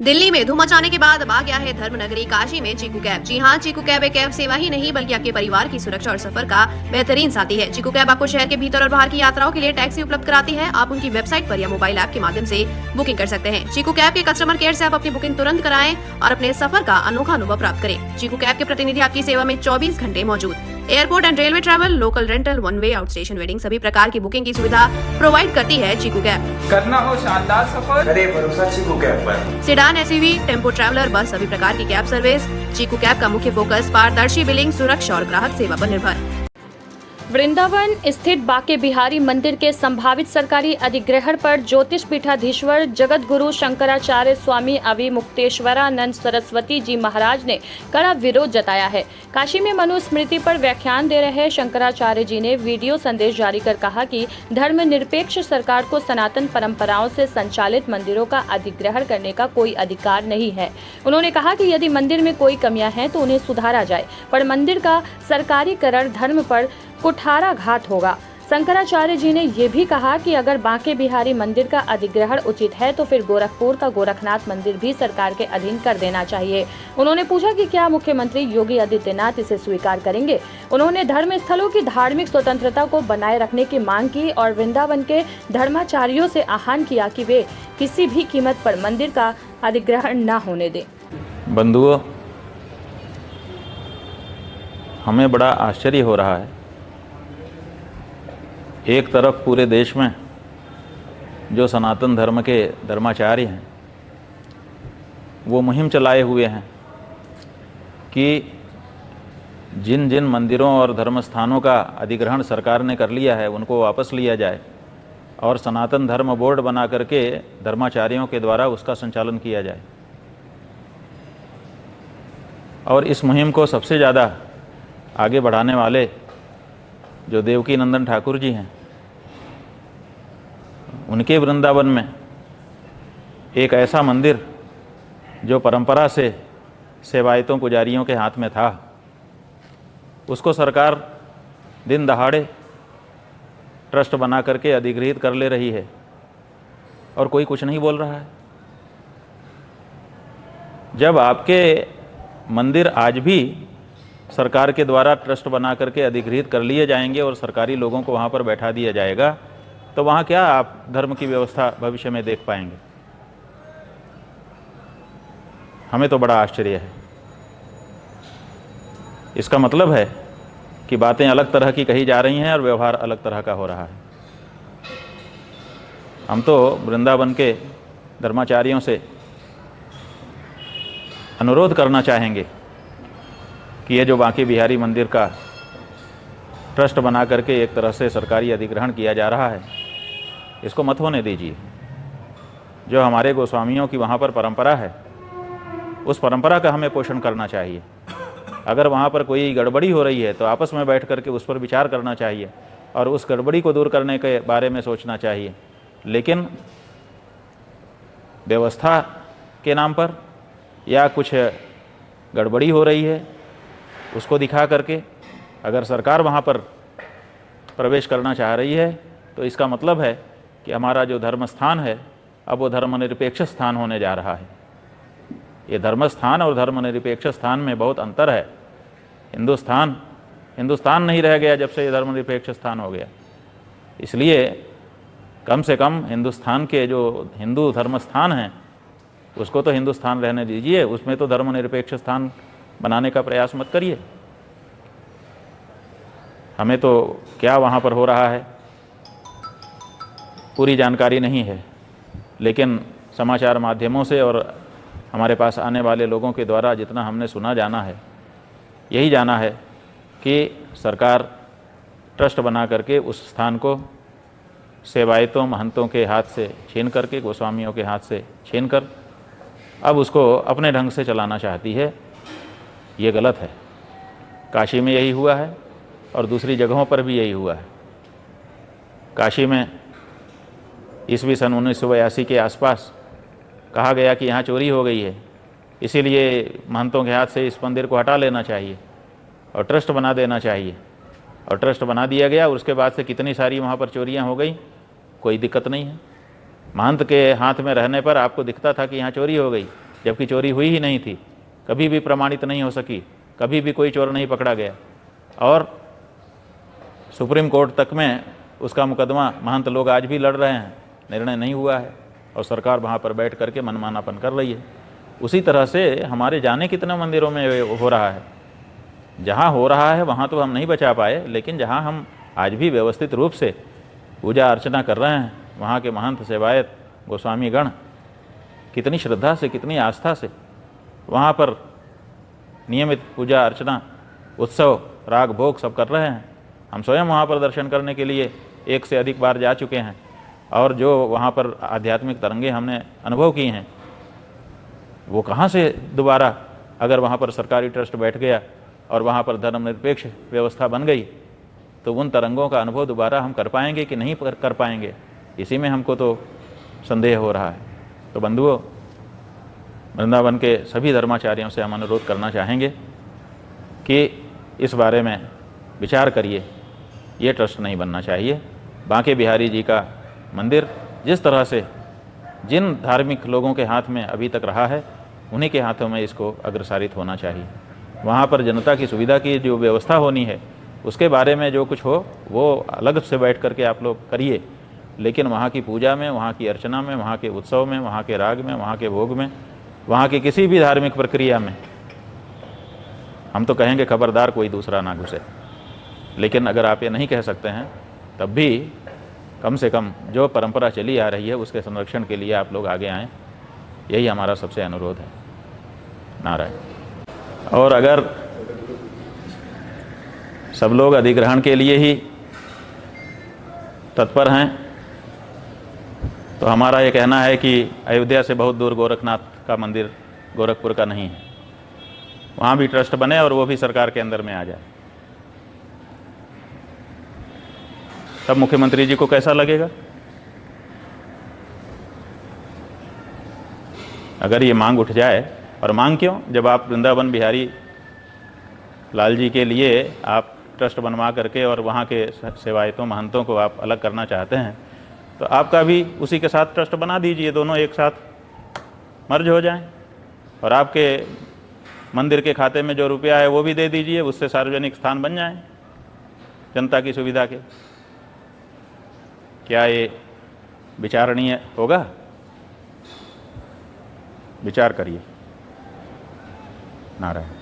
दिल्ली में धूम मचाने के बाद अब आ गया है धर्म नगरी काशी में चीकू कैब। जी हाँ, चीकू कैब एक कैब सेवा ही नहीं बल्कि आपके परिवार की सुरक्षा और सफर का बेहतरीन साथी है। चीकू कैब आपको शहर के भीतर और बाहर की यात्राओं के लिए टैक्सी उपलब्ध कराती है। आप उनकी वेबसाइट पर या मोबाइल ऐप के माध्यम से बुकिंग कर सकते हैं। चीकू कैब के कस्टमर केयर से आप अपनी बुकिंग तुरंत कराएं और अपने सफर का अनोखा अनुभव प्राप्त करें। चीकू कैब के प्रतिनिधि आपकी सेवा में 24 घंटे मौजूद। Airport and railway travel, local rental, one way, out station wedding, सभी प्रकार की बुकिंग की सुविधा प्रोवाइड करती है चीकू कैब। करना हो शानदार सफर, करे भरोसा चीकू कैब पर। सेडान, एसयूवी, टेम्पो ट्रैवलर, बस, सभी प्रकार की कैब सर्विस। चीकू कैब का मुख्य फोकस पारदर्शी बिलिंग, सुरक्षा और ग्राहक सेवा पर निर्भर। वृंदावन स्थित बांके बिहारी मंदिर के संभावित सरकारी अधिग्रहण पर ज्योतिष पीठाधीश्वर जगत गुरु शंकराचार्य स्वामी अविमुक्तेश्वरानंद सरस्वती जी महाराज ने कड़ा विरोध जताया है। काशी में मनुस्मृति पर व्याख्यान दे रहे शंकराचार्य जी ने वीडियो संदेश जारी कर कहा कि धर्मनिरपेक्ष सरकार को सनातन परंपराओं से संचालित मंदिरों का अधिग्रहण करने का कोई अधिकार नहीं है। उन्होंने कहा कि यदि मंदिर में कोई कमियां हैं तो उन्हें सुधारा जाए, पर मंदिर का सरकारीकरण धर्म पर कुठाराघात होगा। शंकराचार्य जी ने ये भी कहा कि अगर बांके बिहारी मंदिर का अधिग्रहण उचित है तो फिर गोरखपुर का गोरखनाथ मंदिर भी सरकार के अधीन कर देना चाहिए। उन्होंने पूछा कि क्या मुख्यमंत्री योगी आदित्यनाथ इसे स्वीकार करेंगे। उन्होंने धर्म स्थलों की धार्मिक स्वतंत्रता को बनाए रखने की मांग की और वृंदावन के धर्माचार्यों से आह्वान किया कि वे किसी भी कीमत पर मंदिर का अधिग्रहण न होने दें। बंधुओं, हमें बड़ा आश्चर्य हो रहा है। एक तरफ पूरे देश में जो सनातन धर्म के धर्माचार्य हैं वो मुहिम चलाए हुए हैं कि जिन जिन मंदिरों और धर्म स्थानों का अधिग्रहण सरकार ने कर लिया है उनको वापस लिया जाए और सनातन धर्म बोर्ड बना करके धर्माचार्यों के द्वारा उसका संचालन किया जाए। और इस मुहिम को सबसे ज़्यादा आगे बढ़ाने वाले जो देवकी नंदन ठाकुर जी हैं, उनके वृंदावन में एक ऐसा मंदिर जो परंपरा से सेवायतों पुजारियों के हाथ में था, उसको सरकार दिन दहाड़े ट्रस्ट बना करके अधिग्रहित कर ले रही है और कोई कुछ नहीं बोल रहा है। जब आपके मंदिर आज भी सरकार के द्वारा ट्रस्ट बना करके अधिग्रहित कर लिए जाएंगे और सरकारी लोगों को वहाँ पर बैठा दिया जाएगा, तो वहाँ क्या आप धर्म की व्यवस्था भविष्य में देख पाएंगे? हमें तो बड़ा आश्चर्य है। इसका मतलब है कि बातें अलग तरह की कही जा रही हैं और व्यवहार अलग तरह का हो रहा है। हम तो वृंदावन के धर्माचार्यों से अनुरोध करना चाहेंगे कि ये जो बांके बिहारी मंदिर का ट्रस्ट बना करके एक तरह से सरकारी अधिग्रहण किया जा रहा है, इसको मत होने दीजिए। जो हमारे गोस्वामियों की वहाँ पर परंपरा है, उस परंपरा का हमें पोषण करना चाहिए। अगर वहाँ पर कोई गड़बड़ी हो रही है तो आपस में बैठ करके उस पर विचार करना चाहिए और उस गड़बड़ी को दूर करने के बारे में सोचना चाहिए। लेकिन व्यवस्था के नाम पर या कुछ गड़बड़ी हो रही है उसको दिखा करके अगर सरकार वहाँ पर प्रवेश करना चाह रही है तो इसका मतलब है कि हमारा जो धर्म स्थान है अब वो धर्मनिरपेक्ष स्थान होने जा रहा है। ये धर्म स्थान और धर्मनिरपेक्ष स्थान में बहुत अंतर है। हिंदुस्तान नहीं रह गया जब से ये धर्मनिरपेक्ष स्थान हो गया। इसलिए कम से कम हिंदुस्तान के जो हिंदू धर्म स्थान हैं उसको तो हिंदुस्तान रहने दीजिए, उसमें तो धर्मनिरपेक्ष स्थान बनाने का प्रयास मत करिए। हमें तो क्या वहाँ पर हो रहा है पूरी जानकारी नहीं है, लेकिन समाचार माध्यमों से और हमारे पास आने वाले लोगों के द्वारा जितना हमने सुना जाना है, यही जाना है कि सरकार ट्रस्ट बना करके उस स्थान को सेवायतों महंतों के हाथ से छीन करके, गोस्वामियों के हाथ से छीन कर अब उसको अपने ढंग से चलाना चाहती है। ये गलत है। काशी में यही हुआ है और दूसरी जगहों पर भी यही हुआ है। काशी में ईस्वी सन 1982 के आसपास कहा गया कि यहाँ चोरी हो गई है, इसीलिए महंतों के हाथ से इस मंदिर को हटा लेना चाहिए और ट्रस्ट बना देना चाहिए। और ट्रस्ट बना दिया गया और उसके बाद से कितनी सारी वहाँ पर चोरियाँ हो गई, कोई दिक्कत नहीं है। महंत के हाथ में रहने पर आपको दिखता था कि यहाँ चोरी हो गई, जबकि चोरी हुई ही नहीं थी, कभी भी प्रमाणित नहीं हो सकी, कभी भी कोई चोर नहीं पकड़ा गया और सुप्रीम कोर्ट तक में उसका मुकदमा महंत लोग आज भी लड़ रहे हैं, निर्णय नहीं हुआ है और सरकार वहाँ पर बैठ करके मनमानापन कर रही है। उसी तरह से हमारे जाने कितने मंदिरों में हो रहा है, जहाँ हो रहा है वहाँ तो हम नहीं बचा पाए, लेकिन जहाँ हम आज भी व्यवस्थित रूप से पूजा अर्चना कर रहे हैं, वहाँ के महंत सेवायत गोस्वामी गण कितनी श्रद्धा से, कितनी आस्था से वहाँ पर नियमित पूजा अर्चना, उत्सव, राग भोग सब कर रहे हैं। हम स्वयं वहाँ पर दर्शन करने के लिए 1 से अधिक बार जा चुके हैं और जो वहाँ पर आध्यात्मिक तरंगे हमने अनुभव की हैं, वो कहाँ से दोबारा, अगर वहाँ पर सरकारी ट्रस्ट बैठ गया और वहाँ पर धर्मनिरपेक्ष व्यवस्था बन गई तो उन तरंगों का अनुभव दोबारा हम कर पाएंगे कि नहीं कर पाएंगे, इसी में हमको तो संदेह हो रहा है। तो बंधुओं, वृंदावन के सभी धर्माचार्यों से हम अनुरोध करना चाहेंगे कि इस बारे में विचार करिए, ये ट्रस्ट नहीं बनना चाहिए। बांके बिहारी जी का मंदिर जिस तरह से जिन धार्मिक लोगों के हाथ में अभी तक रहा है, उन्हीं के हाथों में इसको अग्रसारित होना चाहिए। वहाँ पर जनता की सुविधा की जो व्यवस्था होनी है, उसके बारे में जो कुछ हो वो अलग से बैठ करके आप लोग करिए, लेकिन वहाँ की पूजा में, वहाँ की अर्चना में, वहाँ के उत्सव में, वहाँ के राग में, वहाँ के भोग में, वहाँ की किसी भी धार्मिक प्रक्रिया में हम तो कहेंगे खबरदार कोई दूसरा ना घुसे। लेकिन अगर आप ये नहीं कह सकते हैं, तब भी कम से कम जो परंपरा चली आ रही है उसके संरक्षण के लिए आप लोग आगे आएँ, यही हमारा सबसे अनुरोध है। नारायण। और अगर सब लोग अधिग्रहण के लिए ही तत्पर हैं तो हमारा ये कहना है कि अयोध्या से बहुत दूर गोरखनाथ का मंदिर गोरखपुर का नहीं है, वहाँ भी ट्रस्ट बने और वो भी सरकार के अंदर में आ जाए। तब मुख्यमंत्री जी को कैसा लगेगा? अगर ये मांग उठ जाए, और मांग क्यों, जब आप वृंदावन बिहारी लाल जी के लिए आप ट्रस्ट बनवा करके और वहाँ के सेवायतों महंतों को आप अलग करना चाहते हैं, तो आपका भी उसी के साथ ट्रस्ट बना दीजिए, दोनों एक साथ मर्ज हो जाएं और आपके मंदिर के खाते में जो रुपया है वो भी दे दीजिए, उससे सार्वजनिक स्थान बन जाएं जनता की सुविधा के। क्या ये विचारणीय होगा? विचार करिए। नारायण।